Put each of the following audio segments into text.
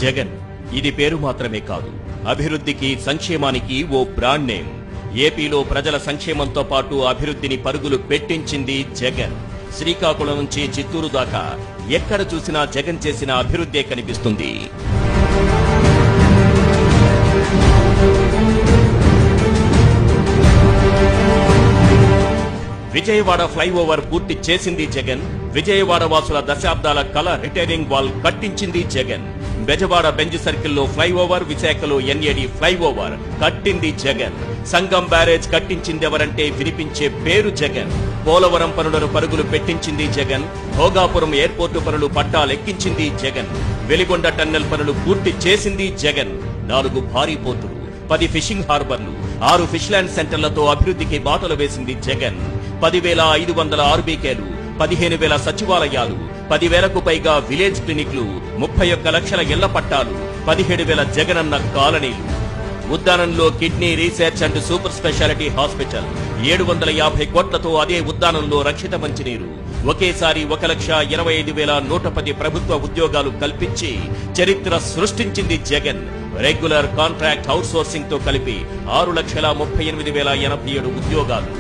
జగన్ ఇది పేరు మాత్రమే కాదు, అభివృద్ధికి సంక్షేమానికి ఓ బ్రాండ్ నేమ్. ఏపీలో ప్రజల సంక్షేమంతో పాటు అభివృద్ధిని పరుగులు పెట్టించింది జగన్. శ్రీకాకుళం నుంచి చిత్తూరు దాకా ఎక్కడ చూసినా జగన్ చేసిన అభివృద్ధే కనిపిస్తుంది. విజయవాడ ఫ్లైఓవర్ పూర్తి చేసింది జగన్. విజయవాడ వాసుల దశాబ్దాల కళ రిటైరింగ్ వాల్ కట్టించింది జగన్. బెజవాడ బెంజ్ సర్కిల్లో ఫ్లైఓవర్, విశాఖలో ఎన్ఏడి ఫ్లైఓవర్ కట్టింది జగన్. సంగం బ్యారేజ్ కట్టించిందెవరంటే వినిపించే పేరు జగన్. పోలవరం పనులను పరుగులు పెట్టించింది జగన్. భోగాపురం ఎయిర్పోర్టు పనులు పట్టాలెక్కించింది జగన్. వెలిగొండ టన్నెల్ పనులు పూర్తి చేసింది జగన్. 4 భారీ పోర్టులు, 10 ఫిషింగ్ హార్బర్లు, 6 ఫిష్ ల్యాండ్ సెంటర్లతో అభివృద్ధికి బాటలు వేసింది జగన్. 10,500 ఆర్బీకేలు, 15,000 సచివాలయాలు, 10,000కు పైగా విలేజ్ క్లినిక్లు, 31 లక్షల ఇళ్ల పట్టాలు, 17,000 జగనన్న కాలనీలు. ఉద్దానంలో kidney research and super speciality hospital, 750 కోట్లతో అదే ఉద్దానంలో రక్షిత మంచినీరు. ఒకేసారి 1,25,110 ప్రభుత్వ ఉద్యోగాలు కల్పించి చరిత్ర సృష్టించింది జగన్. రెగ్యులర్ కాంట్రాక్ట్ అవుట్సోర్సింగ్ తో కలిపి 6,38,087 ఉద్యోగాలు.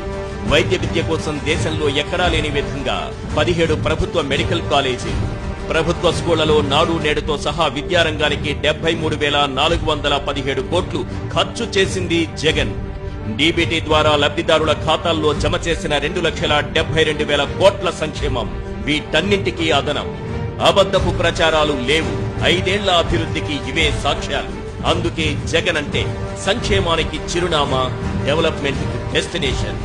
వైద్య విద్య కోసం దేశంలో ఎక్కడా లేని విధంగా 17 ప్రభుత్వ మెడికల్ కాలేజీలు. ప్రభుత్వ స్కూళ్లలో నాడు నేడుతో సహా విద్యారంగానికి 73,417 కోట్లు ఖర్చు చేసింది జగన్. డీబీటీ ద్వారా లబ్ధిదారుల ఖాతాల్లో జమ చేసిన 2,72,000 కోట్ల సంక్షేమం. వీటన్నింటికీ అదనం. అబద్ధపు ప్రచారాలు లేవు. 5 ఏళ్ల అభివృద్ధికి ఇవే సాక్ష్యాలు. అందుకే జగన్ అంటే సంక్షేమానికి చిరునామా, డెవలప్మెంట్ డెస్టినేషన్.